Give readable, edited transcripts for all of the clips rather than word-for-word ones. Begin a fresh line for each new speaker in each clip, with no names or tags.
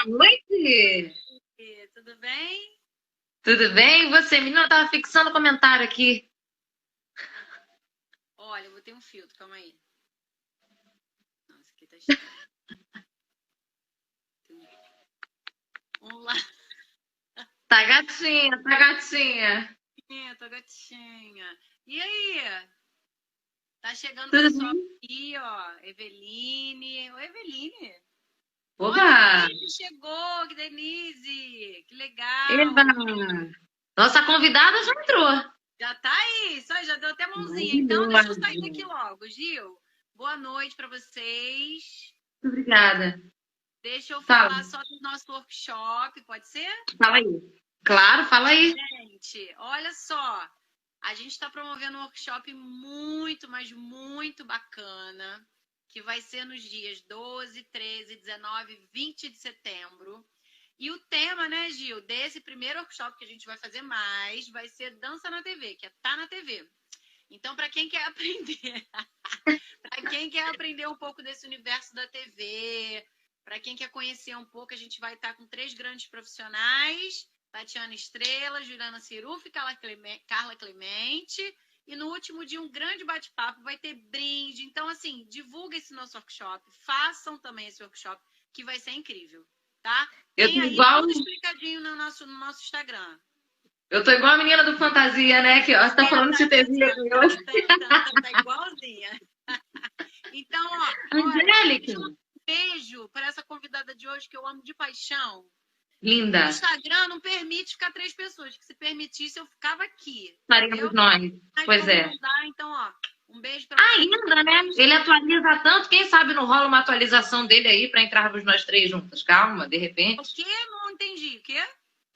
noite!
Tudo bem?
Tudo bem? E você, menina? Eu tava fixando comentário aqui.
Olha, eu vou ter um filtro, calma aí. Nossa, aqui tá estranho. Vamos lá.
Tá gatinha, tá gatinha.
Tô gatinha. E aí? Tá chegando o
Tudo
pessoal
bem?
aqui, ó. Eveline. Oi, Eveline. Olha, a
Oba!
Denise chegou, que Denise. Que legal.
Eba! Nossa convidada já entrou.
Já tá aí, só já deu até mãozinha. Então, deixa eu
Maravilhosa.
sair daqui logo, Gil. Boa noite para vocês.
Muito obrigada.
Deixa eu
Fala,
falar só do nosso workshop, pode ser?
fala aí. Claro, fala aí.
Gente, olha só. A gente está promovendo um workshop muito, mas muito bacana, que vai ser nos dias 12, 13, 19 e 20 de setembro. E o tema, né, Gil, desse primeiro workshop que a gente vai fazer mais, vai ser Dança na TV, que é Tá na TV. Então, para quem quer aprender, para quem quer aprender um pouco desse universo da TV, para quem quer conhecer um pouco, a gente vai estar com 3 grandes profissionais: Tatiana Estrela, Juliana Ciruf e Carla Clemente. E no último dia, um grande bate-papo, vai ter brinde. Então, assim, divulga esse nosso workshop, façam também esse workshop, que vai ser incrível, tá?
Eu
Tem
tô
aí
igual,
tudo explicadinho no nosso Instagram.
eu tô igual a menina do Fantasia, né? Que ó, você tá falando de TV hoje.
Tá igualzinha. Então, ó, olha,
Angélica,
deixa eu mandar um beijo para essa convidada de hoje que eu amo de paixão.
linda.
O Instagram não permite ficar 3 pessoas, que se permitisse eu ficava aqui.
Faremos nós.
Mas
Pois
como
é.
não dá, então, ó, um beijo para você.
Ainda, né? Ele atualiza tanto, quem sabe não rola uma atualização dele aí para entrarmos nós 3 juntas. Calma, de
O
repente.
quê? Não entendi. O quê?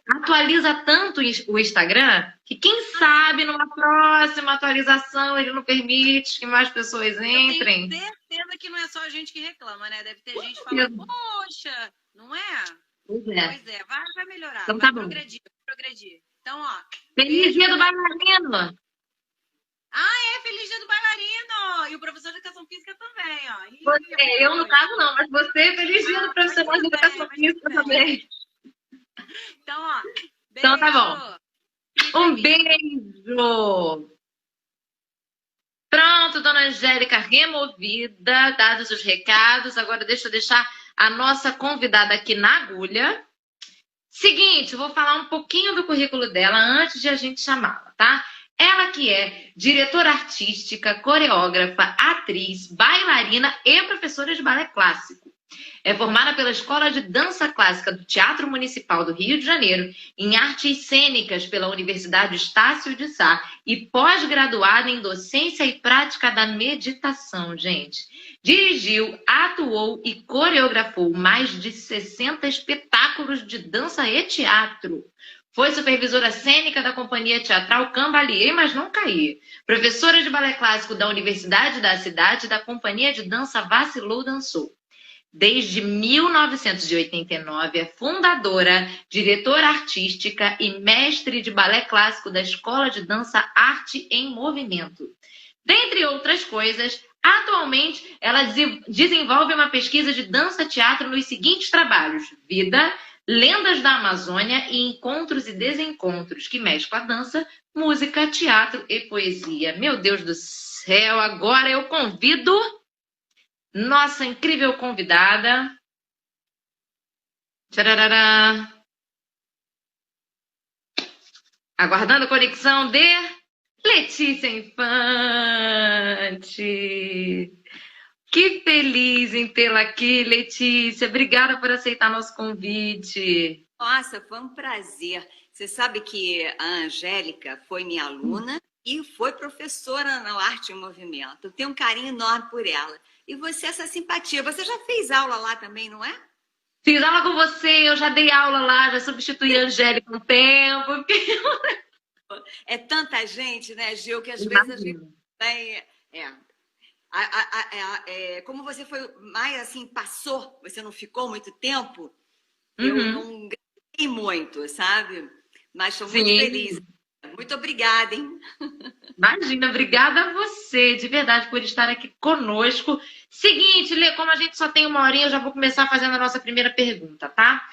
Atualiza tanto o Instagram que quem sabe numa próxima atualização ele não permite que mais pessoas
Eu tenho
entrem.
certeza que não é só a gente que reclama, né? Deve ter gente falando, poxa, não é?
Pois é.
Pois é, vai melhorar,
Então
vai
tá bom.
progredir. Então, ó,
Feliz
beijo
dia do
pra...
bailarino!
Feliz dia do bailarino! E o professor de educação física também, ó.
Você, eu no caso não, mas você, feliz dia do profissional de educação física também.
Então, ó, beijo!
Então tá bom. Um beijo! Pronto, dona Angélica removida, dados os recados. Agora deixa eu deixar a nossa convidada aqui na agulha. Seguinte, vou falar um pouquinho do currículo dela antes de a gente chamá-la, tá? Ela que é diretora artística, coreógrafa, atriz, bailarina e professora de balé clássico. É formada pela Escola de Dança Clássica do Teatro Municipal do Rio de Janeiro, em artes cênicas pela Universidade Estácio de Sá e pós-graduada em docência e prática da meditação, gente. Dirigiu, atuou e coreografou mais de 60 espetáculos de dança e teatro. Foi supervisora cênica da Companhia Teatral Cambalier, mas não caí. Professora de balé clássico da Universidade da Cidade e da Companhia de Dança Vacilou Dançou. Desde 1989, é fundadora, diretora artística e mestre de balé clássico da Escola de Dança Arte em Movimento. Dentre outras coisas, atualmente ela desenvolve uma pesquisa de dança-teatro nos seguintes trabalhos: Vida, Lendas da Amazônia e Encontros e Desencontros, que mescla dança, música, teatro e poesia. Meu Deus do céu, agora eu convido nossa incrível convidada. Tcharará. Aguardando a conexão de Letícia Infante. Que feliz em tê-la aqui, Letícia. Obrigada por aceitar nosso convite.
Nossa, foi um prazer. Você sabe que a Angélica foi minha aluna e foi professora na Arte em Movimento. Eu tenho um carinho enorme por ela. E você, essa simpatia. Você já fez aula lá também, não é?
Fiz aula com você, eu já dei aula lá, já substituí a Angélica um tempo.
É tanta gente, né, Gil, que às vezes a gente tem... como você foi mais assim, passou, você não ficou muito tempo, eu não gravei muito, sabe? Mas estou muito feliz. Muito obrigada, hein?
Imagina, obrigada a você, de verdade, por estar aqui conosco. Seguinte, Lê, como a gente só tem uma horinha, eu já vou começar fazendo a nossa primeira pergunta, tá?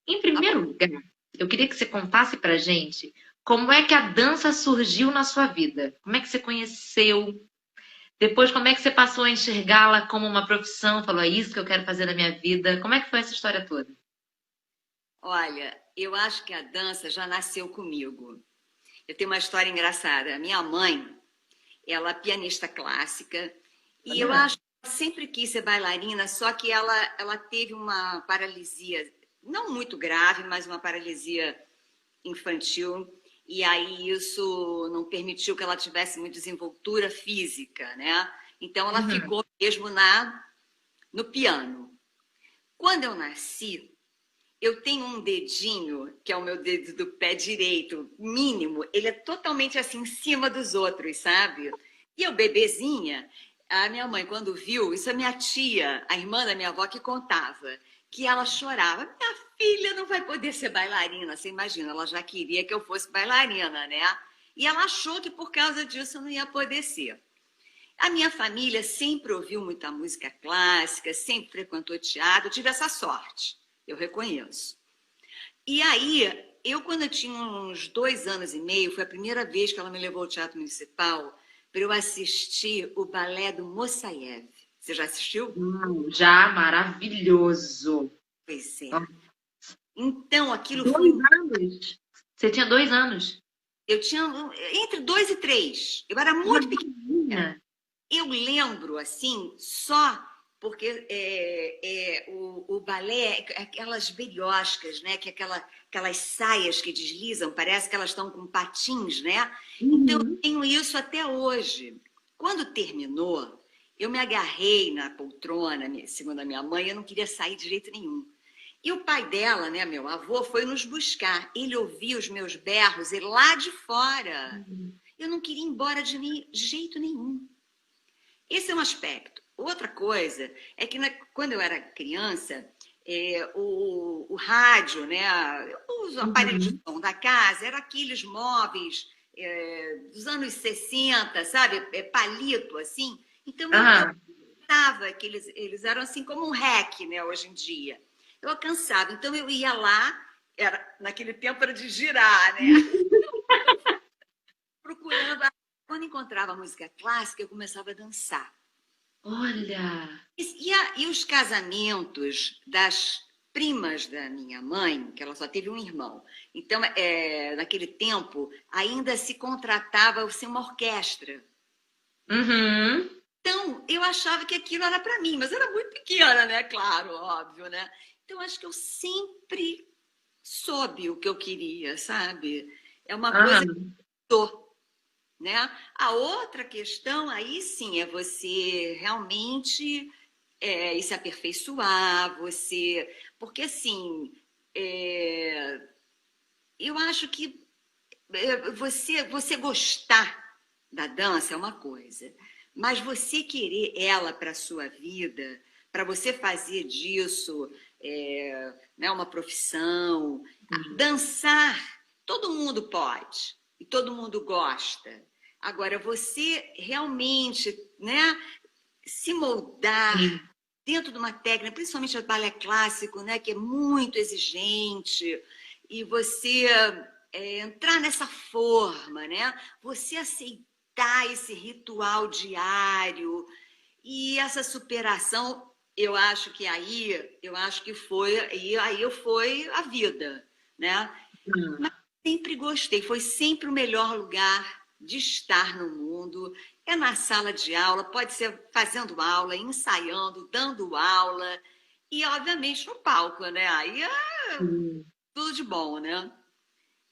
Em primeiro lugar, eu queria que você contasse pra gente como é que a dança surgiu na sua vida. Como é que você conheceu? Depois, como é que você passou a enxergá-la como uma profissão? Falou, é isso que eu quero fazer na minha vida. Como é que foi essa história toda?
Olha, eu acho que a dança já nasceu comigo. Eu tenho uma história engraçada. A minha mãe, ela é pianista clássica, e eu acho que ela sempre quis ser bailarina, só que ela teve uma paralisia, não muito grave, mas uma paralisia infantil, e aí isso não permitiu que ela tivesse muita desenvoltura física, né? Então ela ficou mesmo no piano. Quando eu nasci, eu tenho um dedinho, que é o meu dedo do pé direito, mínimo, ele é totalmente assim em cima dos outros, sabe? E eu, bebezinha, a minha mãe, quando viu, isso é minha tia, a irmã da minha avó, que contava, que ela chorava. Minha filha não vai poder ser bailarina. Você imagina, ela já queria que eu fosse bailarina, né? E ela achou que por causa disso eu não ia poder ser. A minha família sempre ouviu muita música clássica, sempre frequentou teatro, eu tive essa sorte, eu reconheço. E aí, quando eu tinha uns 2 anos e meio, foi a primeira vez que ela me levou ao Teatro Municipal para eu assistir o balé do Mossaiev. Você já assistiu?
Já, maravilhoso.
Pois é. Então, aquilo
2
foi...
anos? Você tinha 2 anos?
Eu tinha entre 2 e 3. Eu era muito pequena. Eu lembro, assim, só porque o balé, aquelas berioscas, né? Que aquelas saias que deslizam, parece que elas estão com patins, né? Então, eu tenho isso até hoje. Quando terminou, eu me agarrei na poltrona, segundo a minha mãe, eu não queria sair de jeito nenhum. E o pai dela, né, meu avô, foi nos buscar. Ele ouvia os meus berros e lá de fora. Eu não queria ir embora de jeito nenhum. Esse é um aspecto. Outra coisa é que quando eu era criança, o rádio, né, os aparelhos de som da casa, eram aqueles móveis dos anos 60, sabe? Palito, assim. Então, eu pensava que eles eram assim como um REC, né, hoje em dia. Eu alcançava. Então, eu ia lá, naquele tempo era de girar, né? Procurando. Quando encontrava música clássica, eu começava a dançar.
Olha!
E os casamentos das primas da minha mãe, que ela só teve um irmão. Então, naquele tempo, ainda se contratava uma orquestra. Então, eu achava que aquilo era para mim, mas eu era muito pequena, né? Claro, óbvio, né? Então, acho que eu sempre soube o que eu queria, sabe? É uma coisa que eu tô, né? A outra questão, aí sim, é você realmente ir se aperfeiçoar, porque, assim, eu acho que você gostar da dança é uma coisa, mas você querer ela para a sua vida, para você fazer disso né, uma profissão, dançar, todo mundo pode e todo mundo gosta. Agora, você realmente, né, se moldar dentro de uma técnica, principalmente o balé clássico, né, que é muito exigente, e você entrar nessa forma, né, você aceitar esse ritual diário e essa superação, eu acho que foi a vida, né? Mas sempre gostei, foi sempre o melhor lugar de estar no mundo. É na sala de aula, pode ser fazendo aula, ensaiando, dando aula e, obviamente, no palco, né? Aí é tudo de bom, né?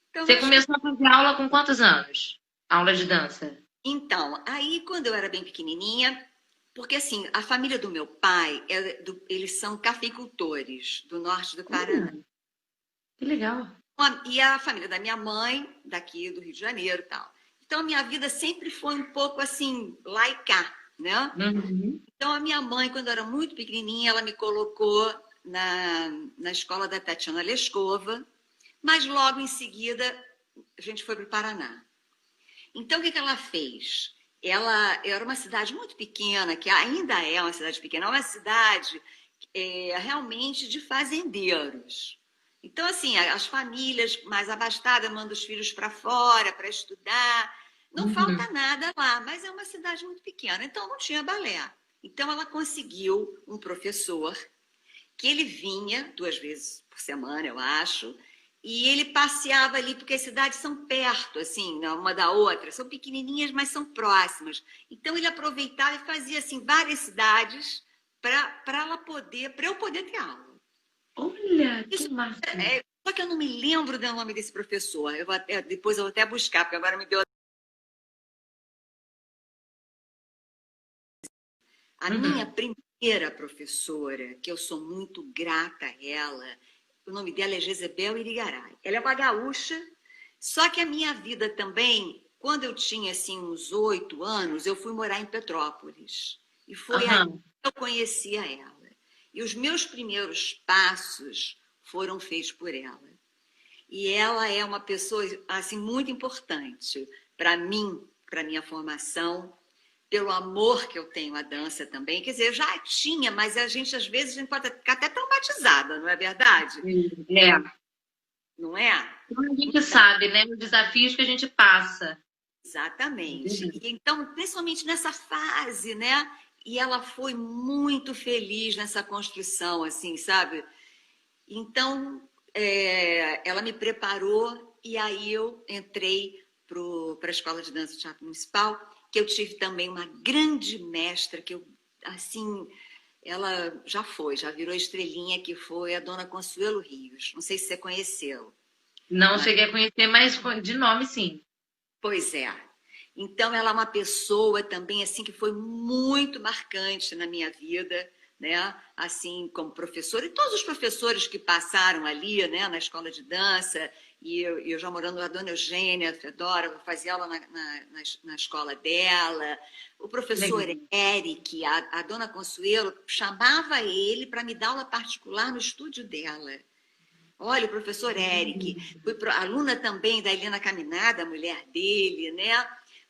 Então,
você começou a fazer aula com quantos anos? Aula de dança?
Então, aí quando eu era bem pequenininha, porque assim, a família do meu pai, eles são cafeicultores do norte do Paraná.
Que legal.
E a família da minha mãe, daqui do Rio de Janeiro e tal. Então, a minha vida sempre foi um pouco assim, lá e cá, né? Então, a minha mãe, quando eu era muito pequenininha, ela me colocou na escola da Tatiana Lescova, mas logo em seguida a gente foi para o Paraná. Então, o que ela fez? Ela era uma cidade muito pequena, que ainda é uma cidade pequena, é uma cidade realmente de fazendeiros. Então, assim, as famílias mais abastadas mandam os filhos para fora para estudar. Não falta nada lá, mas é uma cidade muito pequena, então não tinha balé. Então, ela conseguiu um professor que ele vinha 2 vezes por semana, eu acho, e ele passeava ali, porque as cidades são perto, assim, uma da outra, são pequenininhas, mas são próximas. Então, ele aproveitava e fazia, assim, várias cidades para eu poder ter aula.
Olha, que
Isso,
massa.
só que eu não me lembro do nome desse professor. Depois eu vou até buscar, porque agora me deu... A minha primeira professora, que eu sou muito grata a ela, o nome dela é Jezebel Irigaray. Ela é uma gaúcha, só que a minha vida também, quando eu tinha assim, uns 8 anos, eu fui morar em Petrópolis. E foi aí que eu conhecia ela. E os meus primeiros passos foram feitos por ela. E ela é uma pessoa assim, muito importante para mim, para a minha formação, pelo amor que eu tenho à dança também. Quer dizer, eu já tinha, mas às vezes a gente pode ficar até traumatizada, não é verdade?
É.
Não é?
A gente sabe, né? Os desafios que a gente passa.
Exatamente. E então, principalmente nessa fase, né? E ela foi muito feliz nessa construção, assim, sabe? Então, ela me preparou e aí eu entrei para a Escola de Dança do Teatro Municipal, que eu tive também uma grande mestra, que eu, assim, ela já virou estrelinha, que foi a dona Consuelo Rios. Não sei se você conheceu.
Não cheguei a conhecer, mas de nome, sim.
Pois é. Então, ela é uma pessoa também, assim, que foi muito marcante na minha vida, né? Assim, como professora, e todos os professores que passaram ali, né, na escola de dança, e eu já morando com a dona Eugênia Fedora, eu fazia aula na escola dela, o professor Eric, a dona Consuelo, chamava ele para me dar aula particular no estúdio dela. Olha, o professor Eric, fui aluna também da Helena Caminada, a mulher dele, né?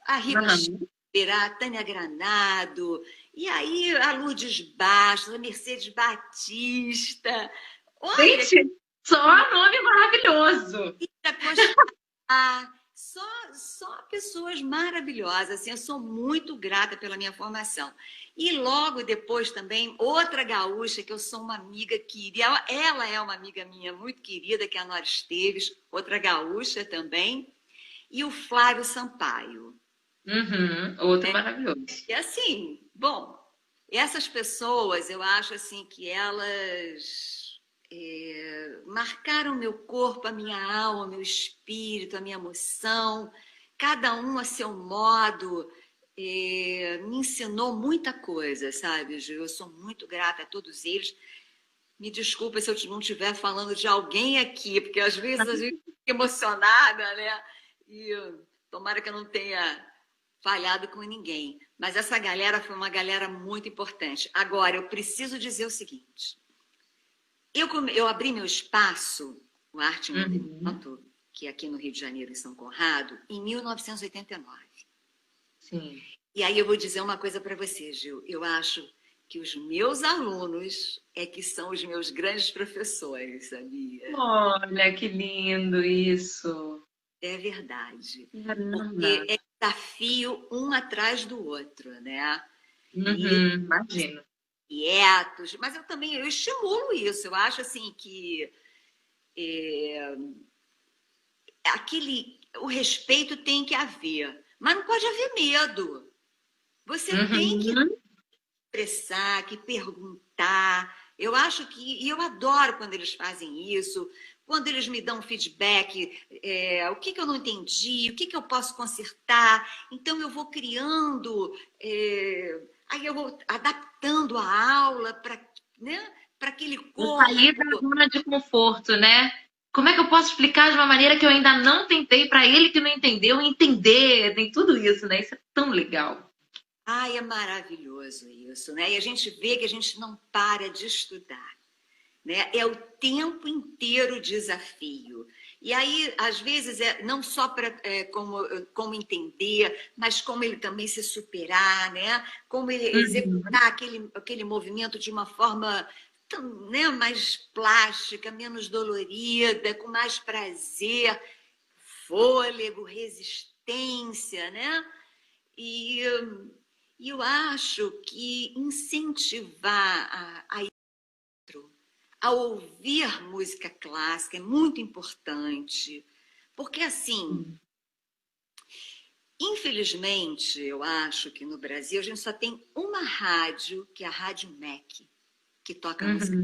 A Rita Schreiber, a Tânia Granado, e aí a Lourdes Bastos, a Mercedes Batista.
Olha, gente, só nome maravilhoso.
Só pessoas maravilhosas. Assim, eu sou muito grata pela minha formação. E logo depois também, outra gaúcha, que eu sou uma amiga querida, ela é uma amiga minha muito querida, que é a Nora Esteves, outra gaúcha também, e o Flávio Sampaio.
Outro maravilhoso.
E assim, bom, essas pessoas, eu acho assim que elas marcaram meu corpo, a minha alma, meu espírito, a minha emoção, cada um a seu modo, me ensinou muita coisa, sabe, Gil? Eu sou muito grata a todos eles. Me desculpa se eu não estiver falando de alguém aqui, porque às vezes a gente fica emocionada, né? E tomara que eu não tenha falhado com ninguém. Mas essa galera foi uma galera muito importante. Agora, eu preciso dizer o seguinte. Eu abri meu espaço, o Arte em Movimento, que é aqui no Rio de Janeiro, em São Conrado, em 1989.
Sim.
E aí eu vou dizer uma coisa para você, Gil. Eu acho que os meus alunos é que são os meus grandes professores, sabia?
Olha, que lindo isso.
É verdade.
Caramba.
Porque é desafio um atrás do outro, né?
Imagino.
Quietos, mas eu estimulo isso. Eu acho assim que o respeito tem que haver, mas não pode haver medo. Você tem que expressar, que perguntar. Eu acho que, e eu adoro quando eles fazem isso, quando eles me dão feedback, o que eu não entendi, o que eu posso consertar. Então, eu vou criando, aí eu vou adaptando a aula para, né, para aquele corpo.
Sair da zona de conforto, né? Como é que eu posso explicar de uma maneira que eu ainda não tentei para ele que não entendeu entender? Tem tudo isso, né? Isso é tão legal.
Ai, é maravilhoso isso, né? E a gente vê que a gente não para de estudar, né? É o tempo inteiro desafio. E aí, às vezes, não só para como entender, mas como ele também se superar, né? Como ele executar aquele movimento de uma forma, né, mais plástica, menos dolorida, com mais prazer, fôlego, resistência, né? E eu acho que incentivar a ouvir música clássica é muito importante, porque assim, infelizmente, eu acho que no Brasil a gente só tem uma rádio, que é a Rádio MEC, que toca música.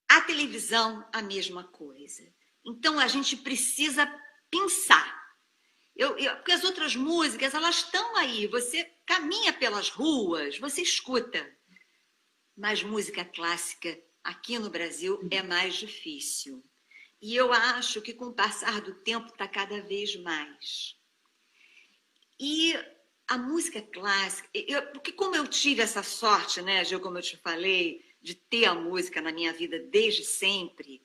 A televisão, a mesma coisa. Então a gente precisa pensar. Porque as outras músicas, elas estão aí, você caminha pelas ruas, você escuta. Mas música clássica aqui no Brasil é mais difícil. E eu acho que com o passar do tempo está cada vez mais. E a música clássica, porque como eu tive essa sorte, né, Gil, como eu te falei, de ter a música na minha vida desde sempre,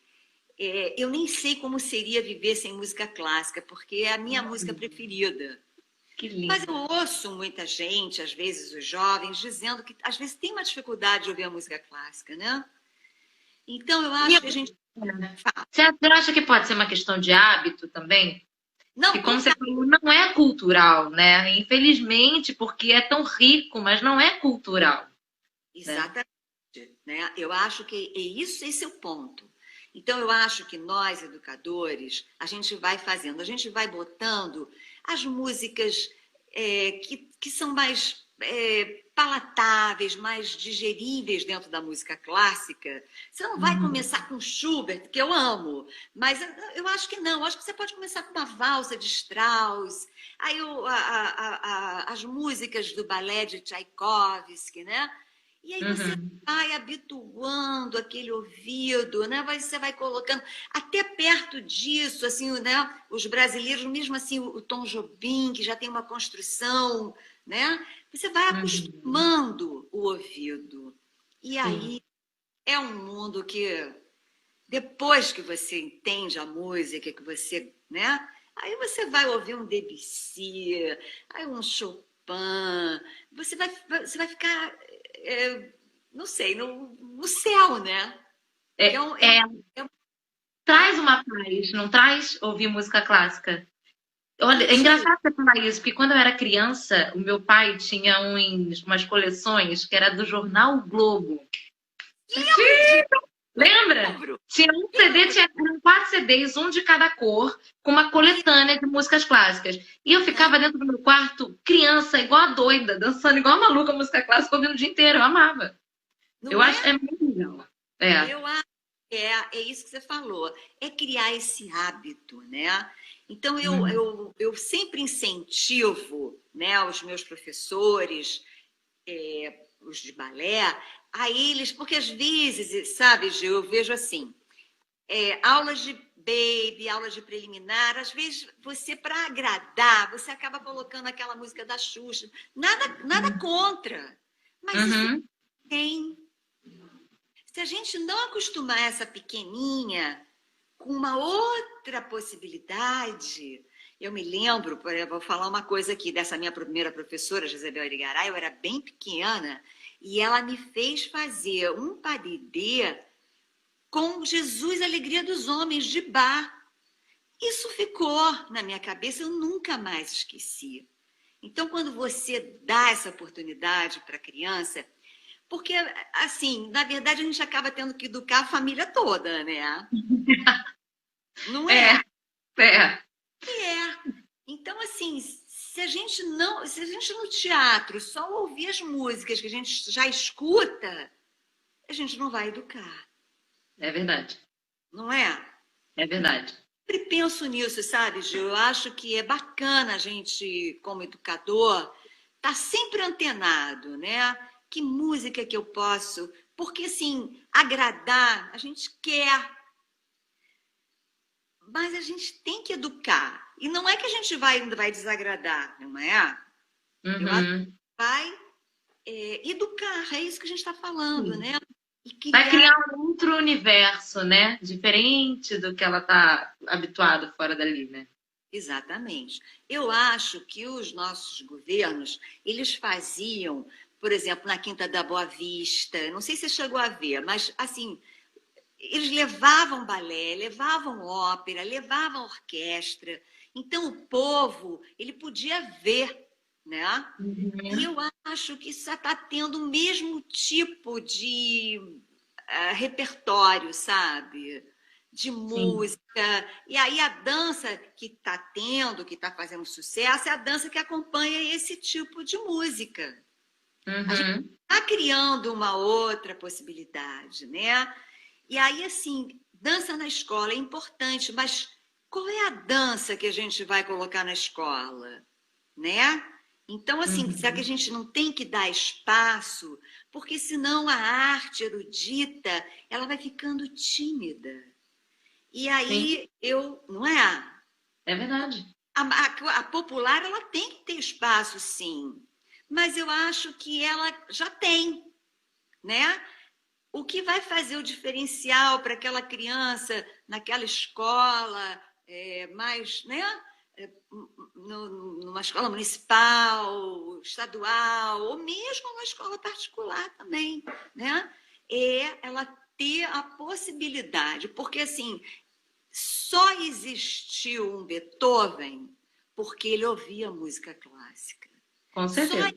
eu nem sei como seria viver sem música clássica, porque é a minha música preferida.
Que lindo.
Mas eu ouço muita gente, às vezes os jovens, dizendo que às vezes tem uma dificuldade de ouvir a música clássica, né? Então eu acho que a gente...
Você acha que pode ser uma questão de hábito também?
Não,
e como você falou, não é cultural, né? Infelizmente, porque é tão rico, mas não é cultural.
Exatamente. Né? Eu acho que esse é o ponto. Então, eu acho que nós, educadores, a gente vai fazendo, a gente vai botando as músicas que são mais palatáveis, mais digeríveis dentro da música clássica. Você não vai começar com Schubert, que eu amo, mas eu acho que não. Eu acho que você pode começar com uma valsa de Strauss, aí as músicas do balé de Tchaikovsky, né? E aí você vai habituando aquele ouvido, né? Você vai colocando até perto disso, assim, né? Os brasileiros, mesmo assim, o Tom Jobim, que já tem uma construção, né? Você vai acostumando o ouvido. E aí é um mundo que, depois que você entende a música, que você, né? Aí você vai ouvir um Debussy, aí um Chopin, você vai ficar... não sei, no céu, né?
Traz uma paz, não traz ouvir música clássica? Olha, é engraçado você falar isso, porque quando eu era criança, o meu pai tinha umas coleções que era do jornal O Globo. Lembra? Tinha um CD, tinha 4 CDs, um de cada cor, com uma coletânea de músicas clássicas. E eu ficava dentro do meu quarto, criança, igual a doida, dançando igual a maluca música clássica, ouvindo o dia inteiro. Eu amava. Eu acho muito legal.
Eu acho que é isso que você falou. É criar esse hábito, né? Então, eu sempre incentivo, né, os meus professores, os de balé, a eles, porque às vezes, sabe, Gil, eu vejo assim, aulas de baby, aulas de preliminar, às vezes você, para agradar, você acaba colocando aquela música da Xuxa. Nada contra, mas isso tem. Se a gente não acostumar essa pequeninha com uma outra possibilidade... Eu me lembro, vou falar uma coisa aqui, dessa minha primeira professora, Josebel Irigaray, eu era bem pequena, e ela me fez fazer um padedê com Jesus, Alegria dos Homens, de Bach. Isso ficou na minha cabeça, eu nunca mais esqueci. Então, quando você dá essa oportunidade para a criança... Porque, assim, na verdade, a gente acaba tendo que educar a família toda, né? Não é? Então, assim, se a gente no teatro só ouvir as músicas que a gente já escuta, a gente não vai educar.
É verdade.
Não é?
É verdade.
Eu sempre penso nisso, sabe, Gil? Eu acho que é bacana a gente, como educador, estar sempre antenado, né? Que música que eu posso... Porque, assim, agradar, a gente quer... Mas a gente tem que educar. E não é que a gente vai desagradar, não é? Eu acho que vai educar, é isso que a gente está falando, né? E
Vai
criar.
criar um outro universo, né? Diferente do que ela tá habituada fora dali, né?
Exatamente. Eu acho que os nossos governos, eles faziam, por exemplo, na Quinta da Boa Vista, não sei se você chegou a ver, mas assim, eles levavam balé, levavam ópera, levavam orquestra. Então o povo, ele podia ver, né? E eu acho que isso está tendo o mesmo tipo de repertório, sabe? De
Sim.
música. E aí a dança que está tendo, que está fazendo sucesso, é a dança que acompanha esse tipo de música. A gente
Uhum.
está criando uma outra possibilidade, né? E aí, assim, dança na escola é importante, mas qual é a dança que a gente vai colocar na escola, né? Então, assim, será que a
Uhum.
gente não tem que dar espaço? Porque senão a arte erudita, ela vai ficando tímida. E
Sim,
aí não é?
é verdade.
A popular, ela tem que ter espaço, sim. Mas eu acho que ela já tem, né? O que vai fazer o diferencial para aquela criança naquela escola mais, né? Numa escola municipal, estadual, ou mesmo numa escola particular também, né? É ela ter a possibilidade, porque assim, só existiu um Beethoven porque ele ouvia música clássica.
Com
Só
certeza.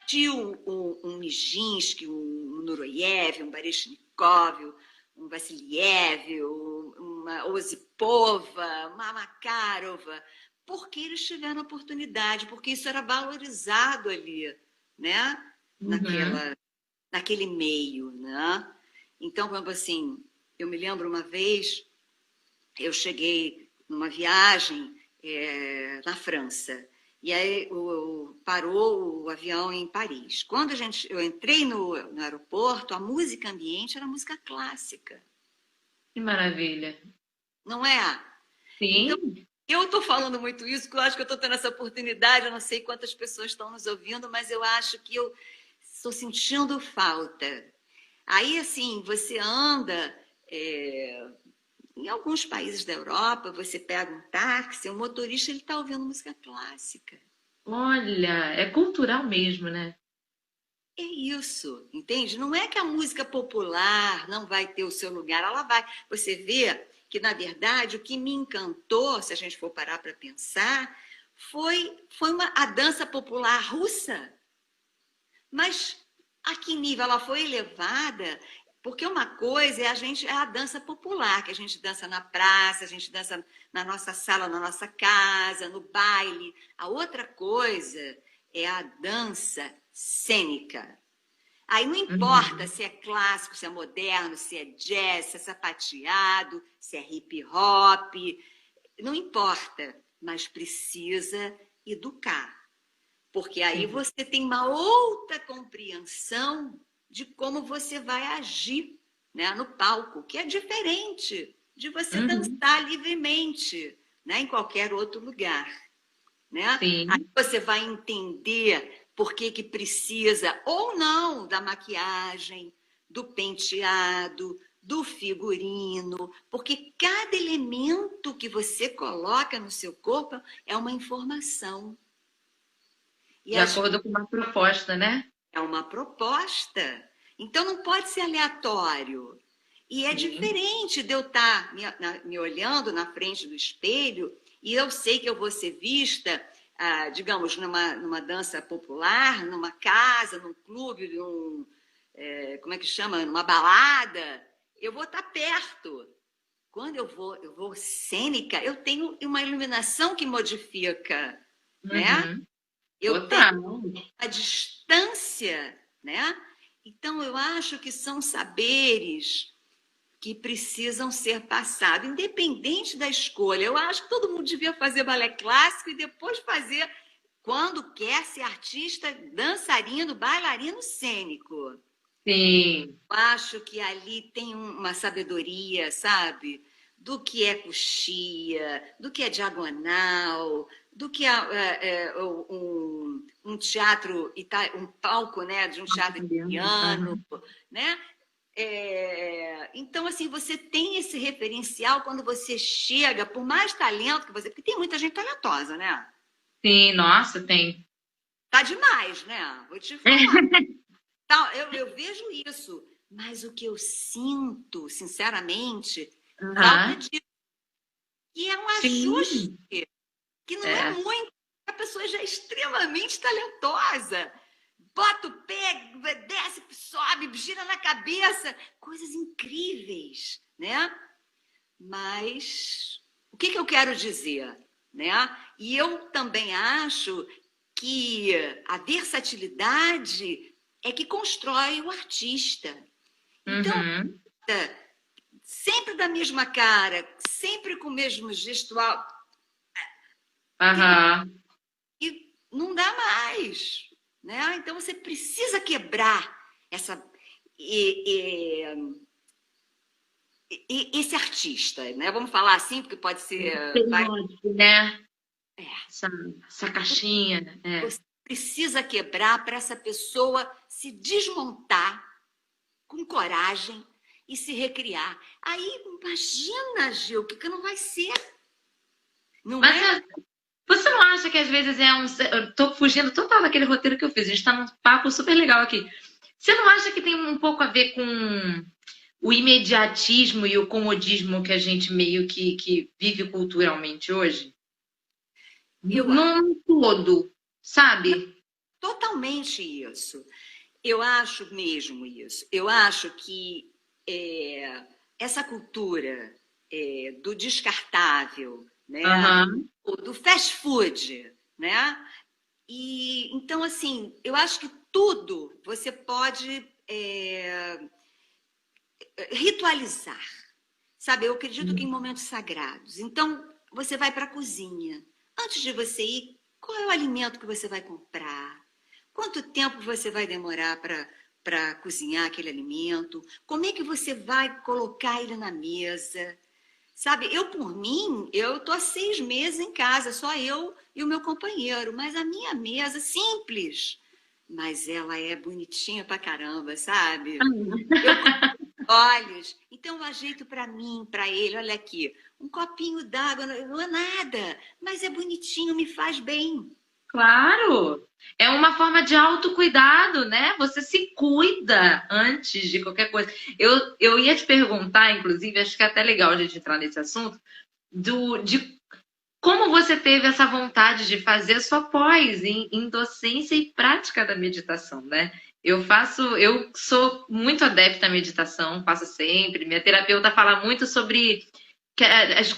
existiu um Nijinsky, um Nureyev, um Baryshnikov, um Vassiliev, uma Osipova, uma Makarova, porque eles tiveram oportunidade, porque isso era valorizado ali, né?
Uhum.
Naquele meio, né? Então, como assim, eu me lembro uma vez, eu cheguei numa viagem na França, e aí parou o avião em Paris. Quando eu entrei no aeroporto, a música ambiente era música clássica,
Que maravilha.
não é? Então,
Sim.
eu estou falando muito isso, porque eu acho que eu estou tendo essa oportunidade, eu não sei quantas pessoas estão nos ouvindo, mas eu acho que eu estou sentindo falta. Aí, assim, você anda em alguns países da Europa, você pega um táxi, o motorista ele está ouvindo música clássica.
Olha, é cultural mesmo, né?
É isso, entende? Não é que a música popular não vai ter o seu lugar, ela vai. Você vê que, na verdade, o que me encantou, se a gente for parar para pensar, foi a dança popular russa. Mas a que nível ela foi elevada? Porque uma coisa é a dança popular, que a gente dança na praça, a gente dança na nossa sala, na nossa casa, no baile. A outra coisa é a dança cênica. Aí não importa
Uhum.
se é clássico, se é moderno, se é jazz, se é sapateado, se é hip hop, não importa, mas precisa educar. Porque aí
Sim.
você tem uma outra compreensão de como você vai agir, né, no palco, que é diferente de você
Uhum.
dançar livremente, né, em qualquer outro lugar, né? Aí
Sim.
você vai entender por que precisa ou não da maquiagem, do penteado, do figurino, porque cada elemento que você coloca no seu corpo é uma informação. E
De
às
acordo com uma proposta, né?
é uma proposta. Então não pode ser aleatório. E é
Sim.
diferente de eu estar me olhando na frente do espelho e eu sei que eu vou ser vista, digamos, numa dança popular, numa casa, num clube, como é que chama? Numa balada. Eu vou estar perto. Quando eu vou cênica, eu tenho uma iluminação que modifica, né?
Uhum.
Eu tenho
Total.
a distância, né? Então, eu acho que são saberes que precisam ser passados, independente da escolha. Eu acho que todo mundo devia fazer balé clássico e depois fazer, quando quer ser artista, dançarino, bailarino cênico.
Sim.
Eu acho que ali tem uma sabedoria, sabe? Do que é coxia, do que é diagonal, do que é um teatro, um palco, né, de um teatro
Entendendo.
italiano,
Uhum.
né? Então, assim, você tem esse referencial quando você chega, por mais talento que você... Porque tem muita gente talentosa, né?
Sim, nossa, tem.
Tá demais, né? Vou te falar. Então, eu vejo isso. Mas o que eu sinto, sinceramente, falta
Aham.
de... Que é um ajuste,
Sim.
que não é
É.
muito. A pessoa já é extremamente talentosa. Bota o pé, desce, sobe, gira na cabeça. Coisas incríveis, né? Mas o que eu quero dizer, né? E eu também acho que a versatilidade é que constrói o artista. Então,
Uhum.
sempre da mesma cara, sempre com o mesmo gestual,
Aham.
e não dá mais, né? Então você precisa quebrar essa esse artista, né? Vamos falar assim, porque pode ser, vai,
Estereótipo, né?
é,
Essa, essa caixinha. É.
você precisa quebrar para essa pessoa se desmontar com coragem e se recriar. Aí, imagina, Gil, o que não vai ser, não
Mas
é?
você não acha que às vezes é um. Eu tô fugindo total daquele roteiro que eu fiz. A gente tá num papo super legal aqui. Você não acha que tem um pouco a ver com o imediatismo e o comodismo que a gente meio que vive culturalmente hoje?
Eu
Num todo, sabe?
totalmente isso. Eu acho mesmo isso. Eu acho que essa cultura do descartável, né,
Aham.
do fast food, né? E então assim, eu acho que tudo você pode ritualizar, sabe? Eu acredito que em momentos sagrados. Então você vai para a cozinha. Antes de você ir, qual é o alimento que você vai comprar? Quanto tempo você vai demorar para cozinhar aquele alimento? Como é que você vai colocar ele na mesa? Sabe, eu por mim, eu tô há 6 meses em casa, só eu e o meu companheiro, mas a minha mesa simples, mas ela é bonitinha pra caramba, sabe? Eu com olhos, então eu ajeito para mim, para ele, olha aqui, um copinho d'água não é nada, mas é bonitinho, me faz bem.
Claro! É uma forma de autocuidado, né? Você se cuida antes de qualquer coisa. Eu ia te perguntar, inclusive, acho que é até legal a gente entrar nesse assunto, de como você teve essa vontade de fazer a sua pós em docência e prática da meditação, né? Eu sou muito adepta à meditação, faço sempre. Minha terapeuta fala muito sobre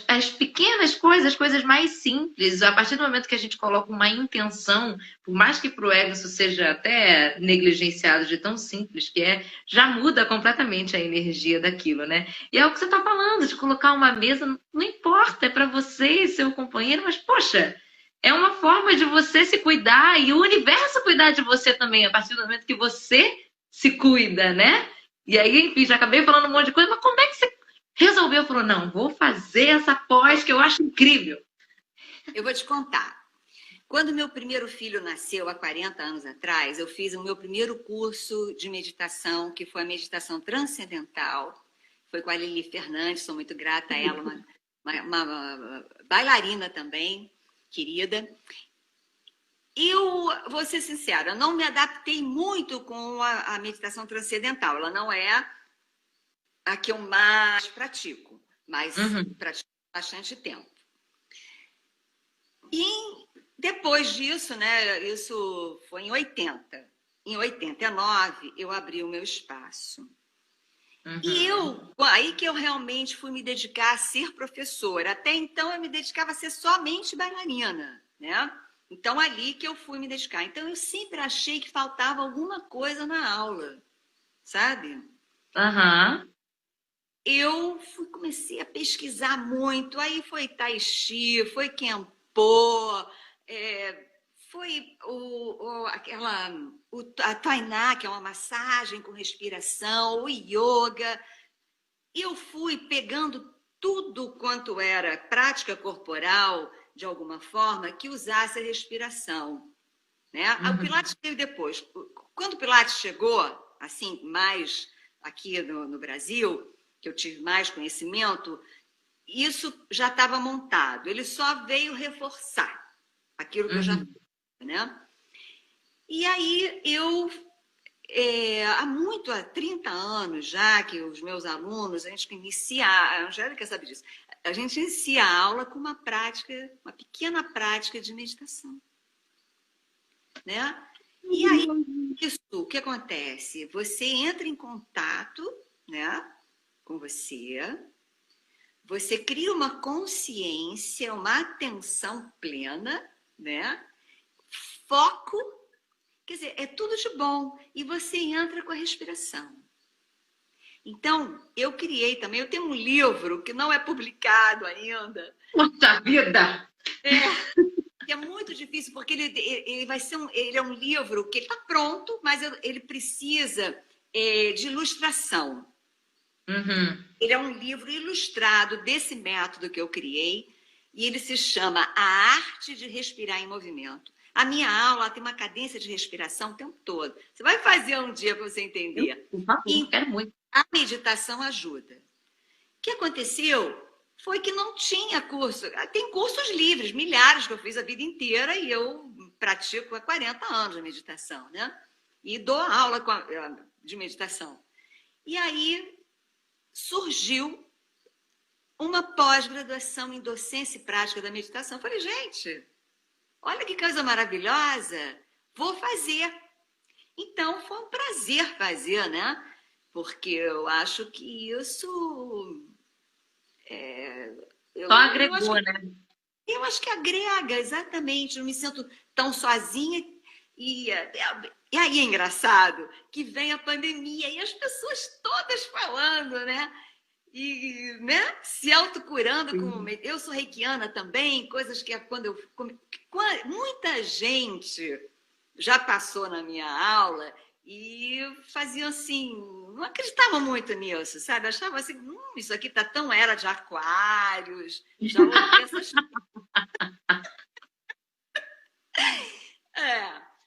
as pequenas coisas, as coisas mais simples, a partir do momento que a gente coloca uma intenção, por mais que para o ego isso seja até negligenciado de tão simples que é, já muda completamente a energia daquilo, né? E é o que você está falando, de colocar uma mesa, não importa, é para você e seu companheiro, mas poxa, é uma forma de você se cuidar e o universo cuidar de você também, a partir do momento que você se cuida, né? E aí, enfim, já acabei falando um monte de coisa, mas como é que você resolveu, falou, não, vou fazer essa pós que eu acho incrível.
Eu vou te contar. Quando meu primeiro filho nasceu, há 40 anos atrás, eu fiz o meu primeiro curso de meditação, que foi a meditação transcendental. Foi com a Lili Fernandes, sou muito grata a ela, uma bailarina também, querida. Eu vou ser sincera, não me adaptei muito com a meditação transcendental. Ela não é a que eu mais pratico, mas
Uhum.
pratico há bastante tempo. E depois disso, né, isso foi em 80. Em 89, eu abri o meu espaço. E
Uhum.
aí que eu realmente fui me dedicar a ser professora. Até então, eu me dedicava a ser somente bailarina, né? Então, ali que eu fui me dedicar. Então, eu sempre achei que faltava alguma coisa na aula, sabe?
Uhum.
Eu comecei a pesquisar muito, aí foi Tai Chi, foi Kenpo, foi a Tainá, que é uma massagem com respiração, o yoga. Eu fui pegando tudo quanto era prática corporal, de alguma forma, que usasse a respiração, né? O
Uhum.
Pilates veio depois. Quando o Pilates chegou, assim, mais aqui no Brasil, que eu tive mais conhecimento, isso já estava montado. Ele só veio reforçar aquilo que eu já fiz, né? E aí há 30 anos já que os meus alunos, a gente inicia, a Angélica sabe disso, a gente inicia a aula com uma pequena prática de meditação, né? E aí, isso, o que acontece? Você entra em contato, né, com você cria uma consciência, uma atenção plena, né? Foco, quer dizer, é tudo de bom. E você entra com a respiração. Então, eu criei também, eu tenho um livro que não é publicado ainda.
Puxa vida!
É muito difícil, porque ele vai ser ele é um livro que está pronto, mas ele precisa de ilustração. Ele é um livro ilustrado desse método que eu criei, e ele se chama A Arte de Respirar em Movimento. A minha aula tem uma cadência de respiração o tempo todo. Você vai fazer um dia para você entender.
Quero muito.
A meditação ajuda. O que aconteceu foi que não tinha curso. Tem cursos livres, milhares que eu fiz a vida inteira, e eu pratico há 40 anos a meditação, né? E dou aula de meditação. E aí surgiu uma pós-graduação em docência e prática da meditação. Eu falei, gente, olha que coisa maravilhosa, vou fazer. Então, foi um prazer fazer, né? Porque eu acho que isso...
Só agregou, né?
Eu acho que agrega, exatamente. Não me sinto tão sozinha. E aí é engraçado que vem a pandemia e as pessoas todas falando, né? E, né? Se autocurando. Eu sou reikiana também, coisas que muita gente já passou na minha aula e faziam assim, não acreditava muito nisso, sabe? Achava assim, isso aqui tá tão era de aquários, já ouvi essas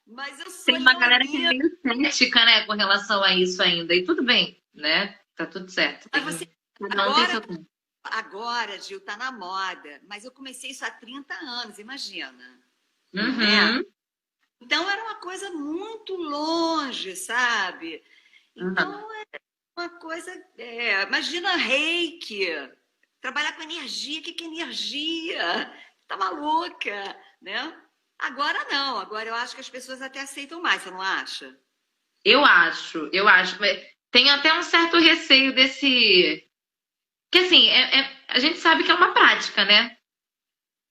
mas eu sou
tem uma galera que é meio cética, né, com relação a isso ainda, e tudo bem, né? Tá tudo certo.
Agora, Gil, tá na moda, mas eu comecei isso há 30 anos, imagina. Então, era uma coisa muito longe, sabe? Então, é uma coisa... imagina reiki, trabalhar com energia. O que é energia? Tá maluca, né? Agora não. Agora eu acho que as pessoas até aceitam mais, você não acha?
Eu acho. Tenho até um certo receio desse... Que assim, a gente sabe que é uma prática, né?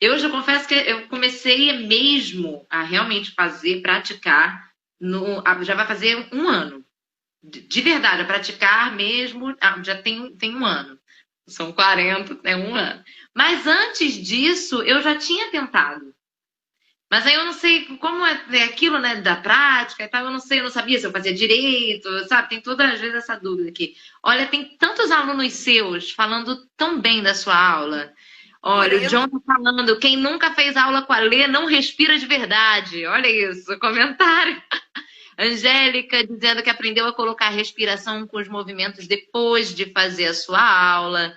Eu já confesso que eu comecei mesmo a realmente praticar, já vai fazer um ano. De verdade, a praticar mesmo, já tem um ano. São 40, tem um ano. Mas antes disso, eu já tinha tentado. Mas aí eu não sei como é aquilo, né, da prática e tal, eu não sabia se eu fazia direito, sabe? Tem todas as vezes essa dúvida aqui. Olha, tem tantos alunos seus falando tão bem da sua aula. Olha, o John tá falando, quem nunca fez aula com a Lê não respira de verdade. Olha isso, comentário. Angélica dizendo que aprendeu a colocar a respiração com os movimentos depois de fazer a sua aula.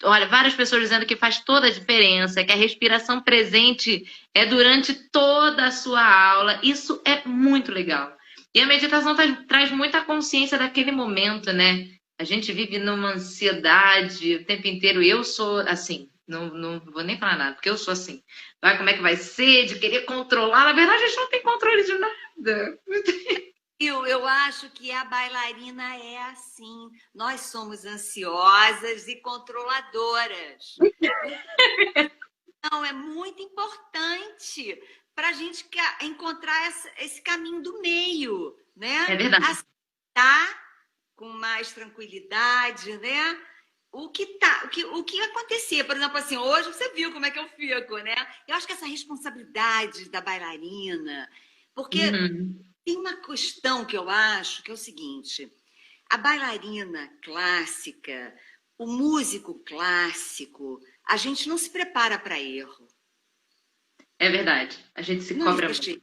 Olha, várias pessoas dizendo que faz toda a diferença, que a respiração presente é durante toda a sua aula. Isso é muito legal. E a meditação traz muita consciência daquele momento, né? A gente vive numa ansiedade o tempo inteiro. Eu sou assim, não vou nem falar nada, porque eu sou assim. Como é que vai ser? De querer controlar. Na verdade, a gente não tem controle de nada.
Eu acho que a bailarina é assim. Nós somos ansiosas e controladoras. Então, é muito importante para a gente encontrar esse caminho do meio, né?
É verdade.
Aceitar com mais tranquilidade, né? O que acontecer. Por exemplo, assim, hoje você viu como é que eu fico, né? Eu acho que essa responsabilidade da bailarina, porque tem uma questão que eu acho que é o seguinte: a bailarina clássica, o músico clássico, a gente não se prepara para erro.
É verdade. A gente se cobra muito.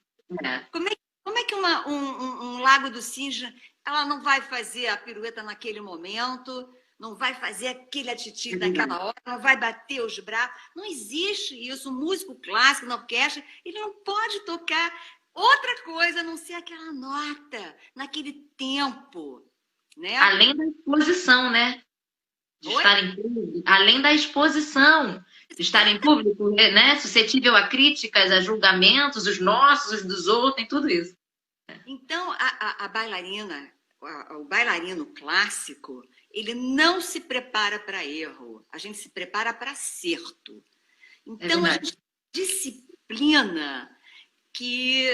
Como é que um Lago do Cisne... ela não vai fazer a pirueta naquele momento, não vai fazer aquele atitude naquela hora, não vai bater os braços. Não existe isso. O músico clássico na orquestra, ele não pode tocar outra coisa a não ser aquela nota, naquele tempo. Né?
Além da exposição, né? De estar em público, além da exposição, de estar em público, né? Suscetível a críticas, a julgamentos, os nossos, os dos outros, tem tudo isso.
Então, a bailarina, o bailarino clássico, ele não se prepara para erro, a gente se prepara para acerto. Então, a gente disciplina que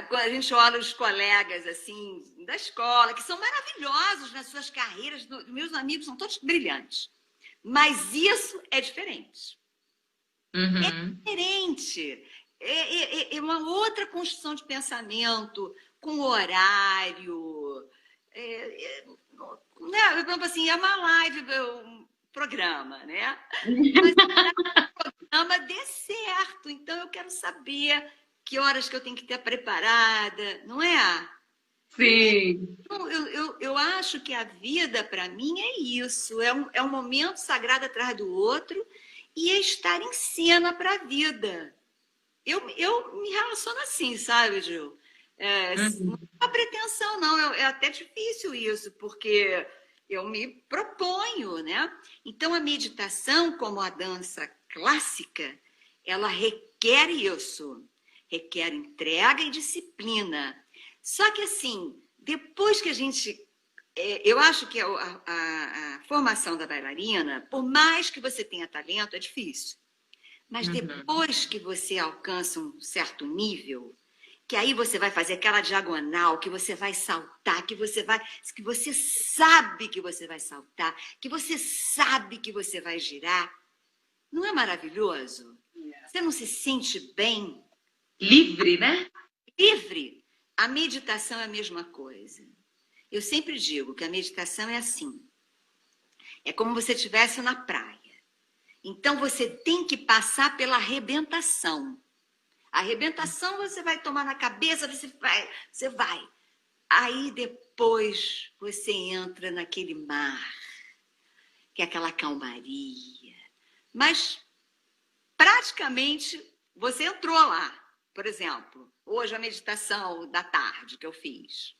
quando a gente olha os colegas assim da escola, que são maravilhosos nas suas carreiras, meus amigos são todos brilhantes, mas isso é diferente. É diferente. É uma outra construção de pensamento, com horário. Assim, é uma live, um programa, né? Mas o programa dê certo. Então, eu quero saber que horas que eu tenho que estar preparada, não é?
Sim.
Então, eu acho que a vida, para mim, é isso. É um momento sagrado atrás do outro e é estar em cena para a vida. Eu me relaciono assim, sabe, Gil? Não é uma pretensão, não. É até difícil isso, porque eu me proponho, né? Então, a meditação, como a dança clássica, ela requer isso. Requer entrega e disciplina. Só que, assim, depois que a gente... eu acho que a formação da bailarina, por mais que você tenha talento, é difícil. Mas depois que você alcança um certo nível, que aí você vai fazer aquela diagonal, que você vai saltar, que você sabe que você vai saltar, que você sabe que você vai girar. Não é maravilhoso? Você não se sente bem?
Livre, né?
Livre. A meditação é a mesma coisa. Eu sempre digo que a meditação é assim. É como você estivesse na praia. Então, você tem que passar pela arrebentação. A arrebentação você vai tomar na cabeça, você vai. Aí, depois, você entra naquele mar, que é aquela calmaria. Mas, praticamente, você entrou lá. Por exemplo, hoje a meditação da tarde que eu fiz.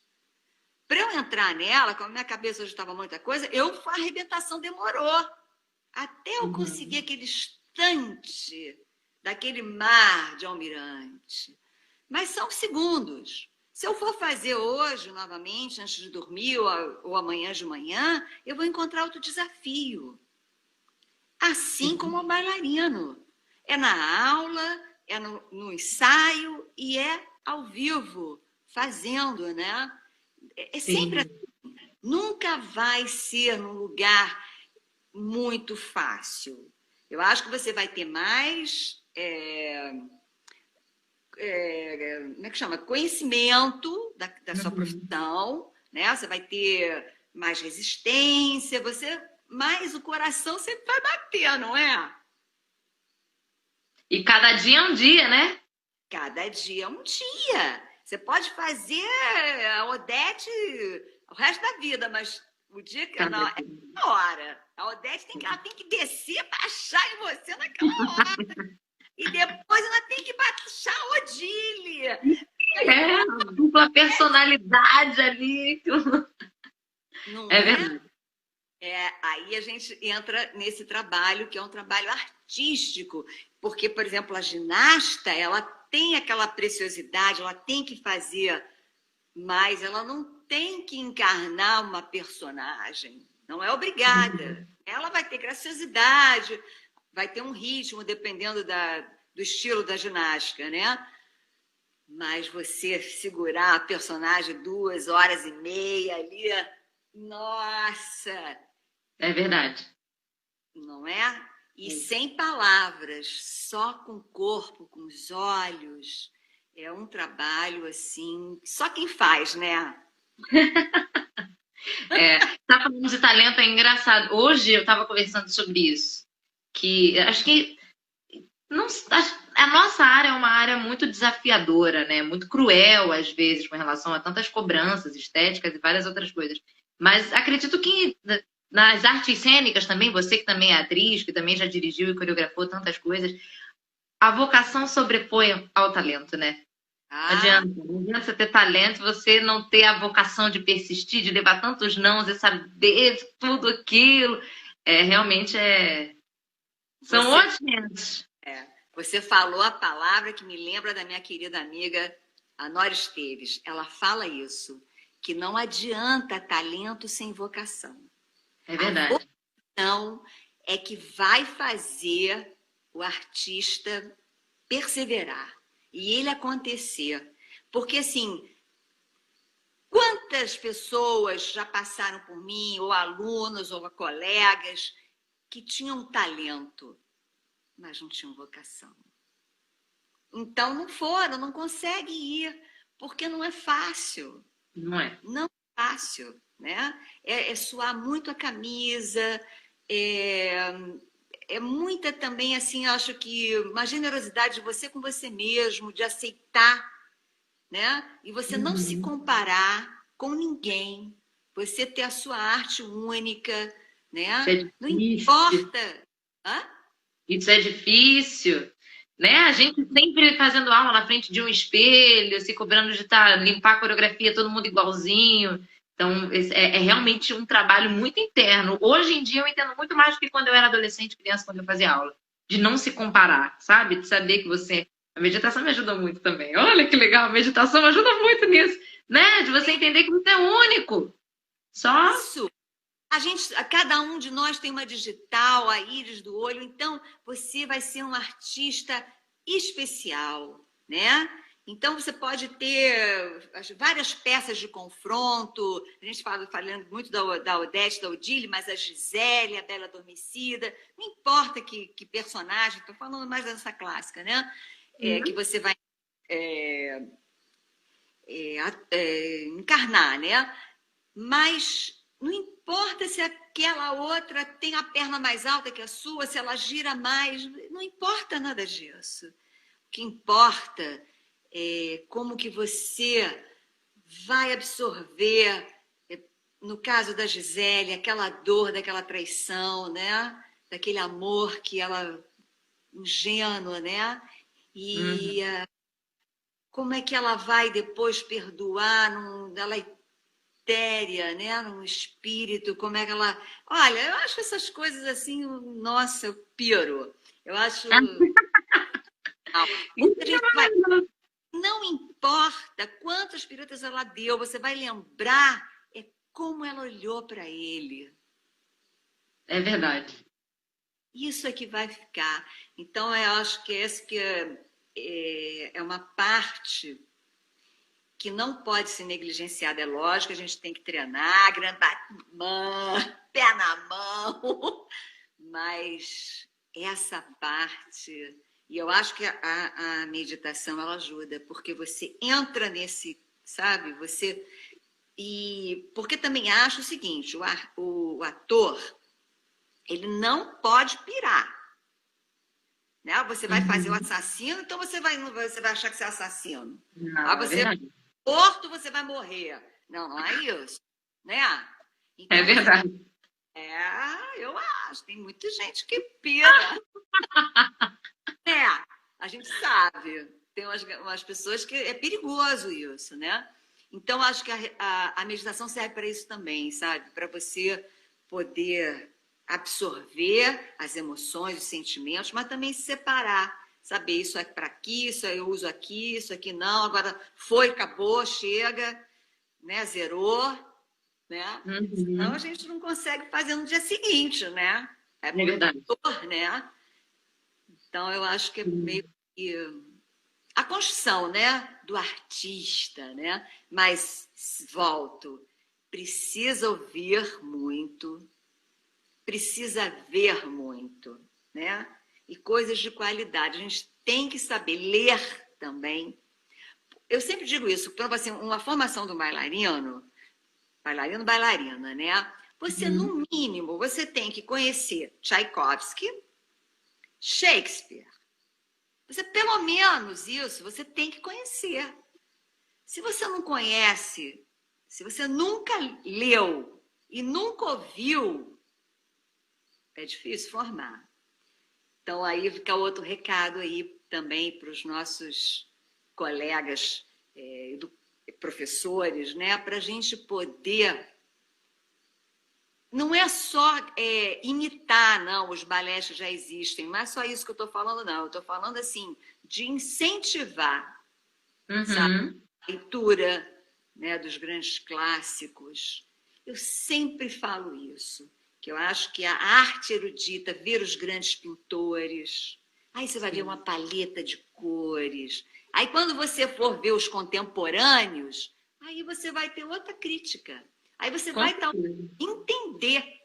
Para eu entrar nela, como a minha cabeça hoje estava muita coisa, a arrebentação demorou. Até eu conseguir aquele instante daquele mar de almirante. Mas são segundos. Se eu for fazer hoje, novamente, antes de dormir ou amanhã de manhã, eu vou encontrar outro desafio. Assim como o bailarino. É na aula, é no ensaio e é ao vivo, fazendo, né? É sempre assim. Nunca vai ser num lugar muito fácil. Eu acho que você vai ter mais como é que chama? Conhecimento da sua profissão, né? Você vai ter mais resistência, mais o coração sempre vai bater, não é?
E cada dia é um dia, né?
Cada dia é um dia. Você pode fazer a Odete o resto da vida, mas o dia que não, é na hora. A Odete ela tem que descer para achar em você naquela hora. E depois ela tem que baixar a Odília.
Dupla personalidade ali.
Não
é verdade.
Aí a gente entra nesse trabalho, que é um trabalho artístico. Porque, por exemplo, a ginasta, ela tem aquela preciosidade, ela tem que fazer mais, ela não tem que encarnar uma personagem, não é obrigada. Ela vai ter graciosidade, vai ter um ritmo, dependendo do estilo da ginástica, né? Mas você segurar a personagem 2 horas e meia ali, nossa!
É verdade.
Não é? E sem palavras, só com o corpo, com os olhos. É um trabalho, assim, só quem faz, né?
Tá falando de talento, é engraçado. Hoje eu estava conversando sobre isso. Que acho que A nossa área é uma área muito desafiadora, né? Muito cruel, às vezes, com relação a tantas cobranças estéticas e várias outras coisas. Mas acredito que nas artes cênicas também, você que também é atriz, que também já dirigiu e coreografou tantas coisas, a vocação sobrepõe ao talento, né? Não adianta você ter talento, você não ter a vocação de persistir, de levar tantos nãos e saber tudo aquilo. Realmente são ótimos.
Você falou a palavra que me lembra da minha querida amiga a Nora Esteves. Ela fala isso, que não adianta talento sem vocação.
É verdade.
A vocação é que vai fazer o artista perseverar e ele acontecer. Porque, assim, quantas pessoas já passaram por mim, ou alunos, ou colegas, que tinham talento, mas não tinham vocação. Então, não foram, não conseguem ir, porque não é fácil.
Não é.
Não é fácil, né? É suar muito a camisa, é muita também, assim, acho que uma generosidade de você com você mesmo, de aceitar, né? E você não se comparar com ninguém, você ter a sua arte única, né? Não importa.
Isso é difícil, né? A gente sempre fazendo aula na frente de um espelho, se cobrando de limpar a coreografia, todo mundo igualzinho. Então, é realmente um trabalho muito interno. Hoje em dia, eu entendo muito mais do que quando eu era adolescente, criança, quando eu fazia aula. De não se comparar, sabe? De saber que você... A meditação me ajuda muito também. Olha que legal, a meditação me ajuda muito nisso, né? De você entender que você é único. Só...
Isso. Cada um de nós tem uma digital, a íris do olho, então você vai ser um artista especial, né? Então, você pode ter várias peças de confronto. A gente falando muito da Odete, da Odile, mas a Gisele, a Bela Adormecida. Não importa que personagem, estou falando mais dessa clássica, né? Que você vai encarnar, né? Mas não importa se aquela outra tem a perna mais alta que a sua, se ela gira mais. Não importa nada disso. O que importa como que você vai absorver, no caso da Gisele, aquela dor daquela traição, né? Daquele amor que ela ingênua, né? E como é que ela vai depois perdoar, ela etérea, né? Num espírito, como é que ela... Olha, eu acho essas coisas assim, nossa, eu piro. Eu acho... Não importa quantas piruetas ela deu, você vai lembrar como ela olhou para ele.
É verdade.
Isso é que vai ficar. Então, eu acho que esse que é uma parte que não pode ser negligenciada. É lógico, a gente tem que treinar, pé na mão, mas essa parte... E eu acho que a meditação, ela ajuda, porque você entra nesse, sabe? Porque também acho o seguinte, o ator, ele não pode pirar. Né? Você vai fazer o assassino, então você vai achar que você é assassino.
Não,
você é morto, você vai morrer. Não é isso. Né? Então,
é verdade.
Eu acho. Tem muita gente que pira. A gente sabe. Tem umas pessoas que é perigoso isso, né? Então, acho que a meditação serve para isso também, sabe? Para você poder absorver as emoções, os sentimentos, mas também se separar. Saber, isso é para aqui, isso eu uso aqui, isso aqui não. Agora foi, acabou, chega, né? Zerou, né? Senão a gente não consegue fazer no dia seguinte, né? É
verdade.
Dor, né? Então, eu acho que é meio que a construção, né, do artista, né? Mas, volto, precisa ouvir muito, precisa ver muito, né? E coisas de qualidade. A gente tem que saber ler também. Eu sempre digo isso, quando assim, uma formação do bailarino, bailarina, né? Você, no mínimo, você tem que conhecer Tchaikovsky, Shakespeare, Você, pelo menos isso, você tem que conhecer. Se você não conhece, se você nunca leu e nunca ouviu, é difícil formar. Então, aí fica outro recado aí também para os nossos colegas professores, né? Para a gente poder... Não é só imitar, não, os balés que já existem. Não é só isso que eu estou falando, não. Eu estou falando, assim, de incentivar, sabe? A leitura, né, dos grandes clássicos. Eu sempre falo isso, que eu acho que a arte erudita, ver os grandes pintores, aí você vai ver uma paleta de cores. Aí, quando você for ver os contemporâneos, aí você vai ter outra crítica. Aí você vai entender.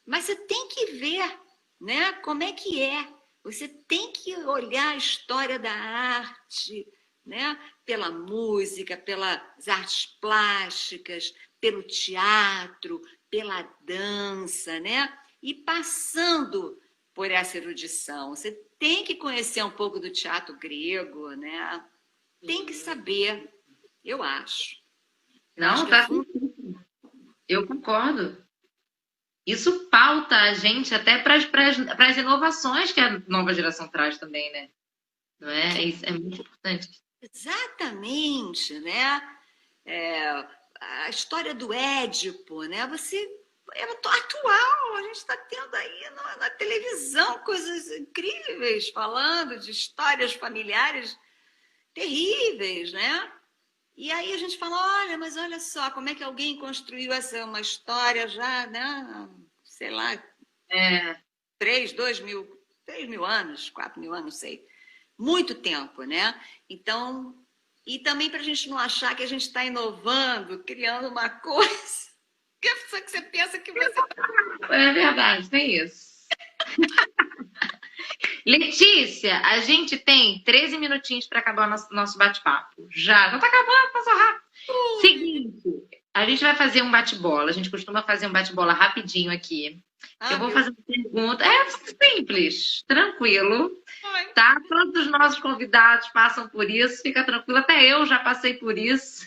Mas você tem que ver, né, como é que é. Você tem que olhar a história da arte, né, pela música, pelas artes plásticas, pelo teatro, pela dança, né? E passando por essa erudição. Você tem que conhecer um pouco do teatro grego, né? Tem que saber, eu acho.
Não, tá. Eu concordo. Isso pauta a gente até para as inovações que a nova geração traz também, né? Não é? Isso é muito importante.
Exatamente, né? A história do Édipo, né? Você é atual, a gente está tendo aí na televisão coisas incríveis, falando de histórias familiares terríveis, né? E aí a gente fala, olha, mas olha só, como é que alguém construiu uma história já, né? Sei lá, 3 mil anos, 4 mil anos, não sei. Muito tempo, né? Então, e também para a gente não achar que a gente está inovando, criando uma coisa que você pensa que você...
É verdade, tem isso. Letícia, a gente tem 13 minutinhos para acabar o nosso bate-papo. Já tá acabando, passou rápido. Seguinte, a gente vai fazer um bate-bola. A gente costuma fazer um bate-bola rapidinho aqui. Eu vou fazer uma pergunta. É simples, tranquilo. Tá? Todos os nossos convidados passam por isso, fica tranquilo. Até eu já passei por isso.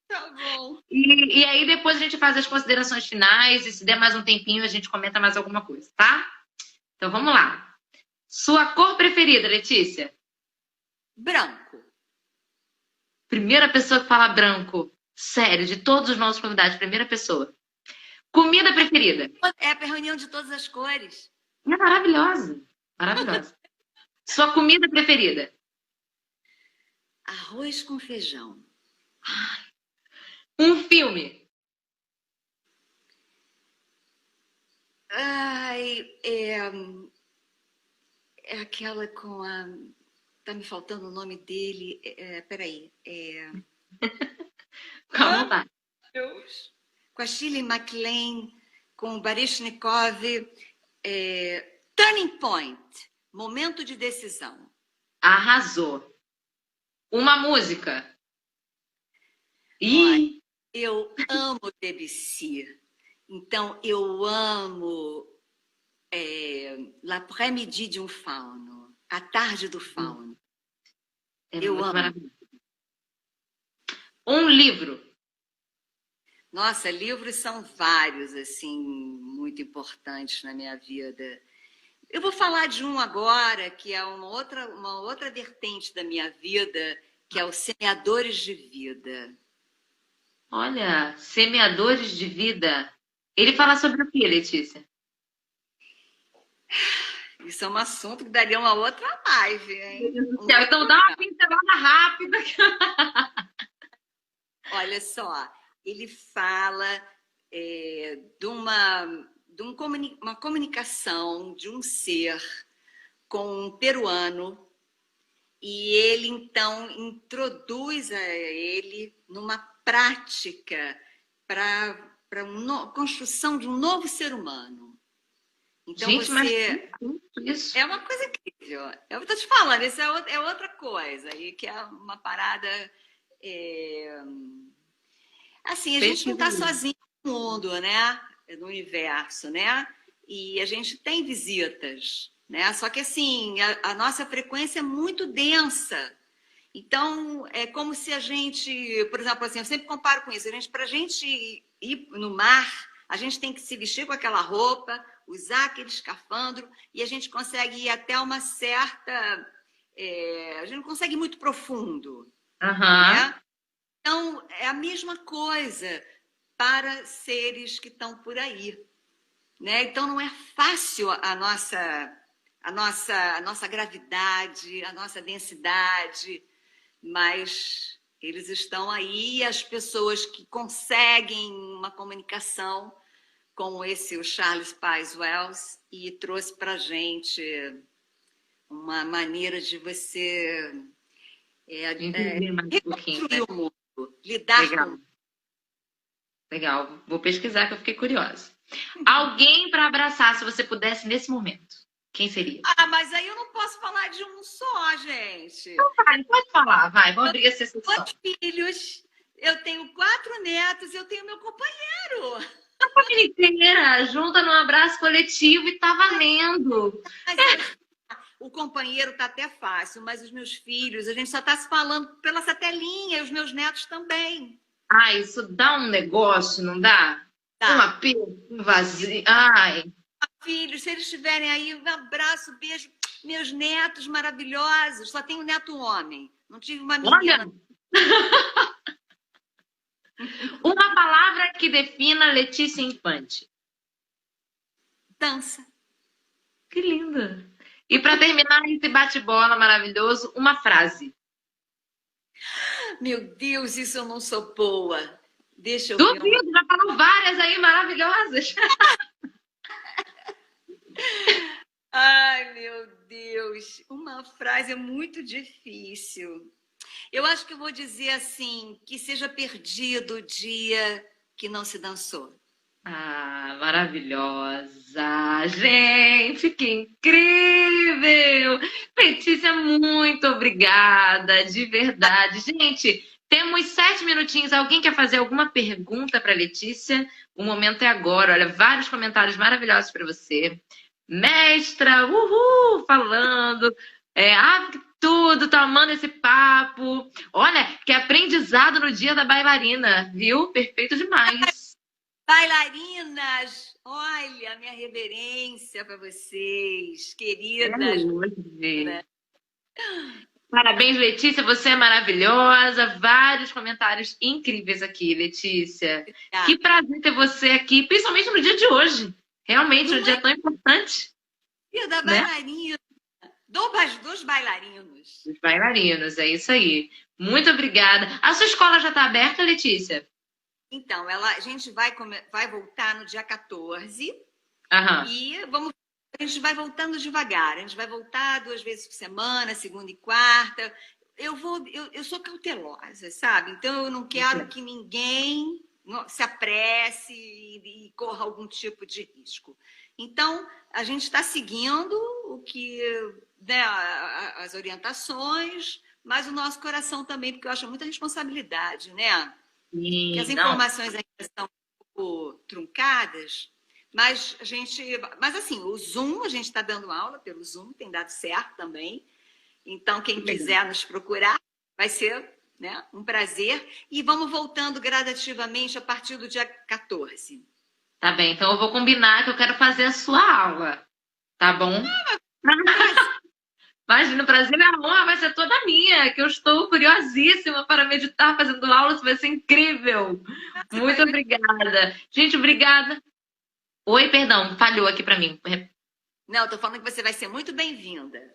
Tá bom.
E aí depois a gente faz as considerações finais e se der mais um tempinho a gente comenta mais alguma coisa, tá? Então vamos lá. Sua cor preferida, Letícia?
Branco.
Primeira pessoa que fala branco. Sério, de todos os nossos convidados, primeira pessoa. Comida preferida?
É a reunião de todas as cores.
É maravilhosa. Maravilhosa. Sua comida preferida?
Arroz com feijão.
Um filme?
Ai, é aquela com a... Tá me faltando o nome dele. Peraí.
Calma, tá.
Deus. Com a Shirley MacLaine, com o Baryshnikov. Turning Point. Momento de decisão.
Arrasou. Uma música?
Olha, eu amo Debussy. Então, eu amo L'après-midi de um fauno. A tarde do fauno. Eu amo.
Maravilhoso. Um livro?
Nossa, livros são vários, assim, muito importantes na minha vida. Eu vou falar de um agora, que é uma outra vertente da minha vida, que é o Semeadores de Vida.
Olha, Semeadores de Vida. Ele fala sobre o que, Letícia?
Isso é um assunto que daria uma outra live, hein?
Então dá uma pincelada rápida.
Olha só, ele fala de uma comunicação de um ser com um peruano e ele, então, introduz a ele numa prática para a construção de um novo ser humano. Então,
gente, mas isso
é uma coisa incrível. Eu estou te falando, isso é outra coisa, e que é uma parada... Assim, a gente não está sozinho no mundo, né? No universo, né? E a gente tem visitas né? Só que assim, a nossa frequência é muito densa. Então, é como se a gente, por exemplo, assim, eu sempre comparo com isso, para a gente ir no mar, a gente tem que se vestir com aquela roupa, usar aquele escafandro, e a gente consegue ir até uma certa... a gente não consegue ir muito profundo, né? Então, é a mesma coisa para seres que estão por aí, né? Então, não é fácil a nossa gravidade, a nossa densidade, mas eles estão aí, as pessoas que conseguem uma comunicação, como o Charles Peirce Wells, e trouxe para a gente uma maneira de você reconstruir o mundo, lidar com...
Legal, vou pesquisar que eu fiquei curiosa. Alguém para abraçar, se você pudesse nesse momento, quem seria?
Mas aí eu não posso falar de um só, gente.
Não, pode falar, vai, vamos abrir essa sessão.
2 filhos, eu tenho 4 netos, eu tenho meu companheiro.
A família inteira, junta num abraço coletivo e tá valendo.
O companheiro tá até fácil, mas os meus filhos, a gente só tá se falando pela telinha, e os meus netos também.
Isso dá um negócio, não dá?
Tá.
Um apelo, um vazio. Ai.
Filhos, se eles estiverem aí, um abraço, beijo. Meus netos maravilhosos. Só tenho neto homem. Não tive uma menina.
Olha. Uma palavra que defina Letícia Infante.
Dança.
Que linda. E para terminar esse bate-bola maravilhoso, uma frase.
Meu Deus, isso eu não sou boa. Deixa eu
Duvido, já falou várias aí maravilhosas.
Ai, meu Deus. Uma frase é muito difícil. Eu acho que eu vou dizer assim, que seja perdido o dia que não se dançou.
Maravilhosa. Gente, que incrível. Letícia, muito obrigada, de verdade. Gente, temos 7 minutinhos. Alguém quer fazer alguma pergunta para Letícia? O momento é agora. Olha, vários comentários maravilhosos para você. Mestra, uhul, falando. Que tudo, tô amando esse papo. Olha, que aprendizado no dia da bailarina, viu? Perfeito demais.
Bailarinas, olha, minha reverência para vocês, queridas.
Parabéns, Letícia, você é maravilhosa. Vários comentários incríveis aqui, Letícia. Que prazer ter você aqui, principalmente no dia de hoje. Realmente, um dia tão importante.
Dia da bailarina. Dos bailarinos.
Dos bailarinos, é isso aí. Muito obrigada. A sua escola já está aberta, Letícia?
Então, a gente vai voltar no dia 14. E a gente vai voltando devagar. A gente vai voltar 2 vezes por semana, segunda e quarta. Eu sou cautelosa, sabe? Então, eu não quero que ninguém se apresse e corra algum tipo de risco. Então, a gente está seguindo o que, né, as orientações, mas o nosso coração também, porque eu acho muita responsabilidade, né? Que as informações ainda estão um pouco truncadas, mas assim, o Zoom, a gente está dando aula pelo Zoom, tem dado certo também. Então, quem quiser nos procurar, vai ser, né, um prazer. E vamos voltando gradativamente a partir do dia 14.
Tá bem, então eu vou combinar que eu quero fazer a sua aula, tá bom? Imagina, o prazer e a honra vai ser toda minha, que eu estou curiosíssima para meditar fazendo aulas, vai ser incrível. Muito obrigada. Gente, obrigada. Oi, perdão, falhou aqui para mim.
Não, estou falando que você vai ser muito bem-vinda.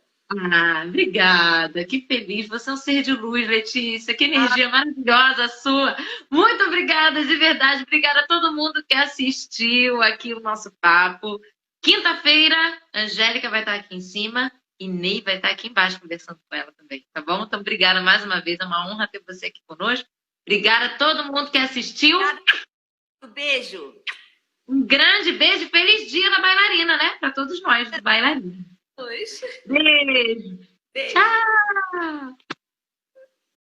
Obrigada, que feliz. Você é um ser de luz, Letícia. Que energia maravilhosa a sua. Muito obrigada, de verdade. Obrigada a todo mundo que assistiu aqui o nosso papo. Quinta-feira, Angélica vai estar aqui em cima. E Ney vai estar aqui embaixo conversando com ela também, tá bom? Então, obrigada mais uma vez. É uma honra ter você aqui conosco. Obrigada a todo mundo que assistiu.
Um beijo.
Um grande beijo. Feliz dia da bailarina, né? Para todos nós, bailarinos.
Beijo.
Beijo. Tchau.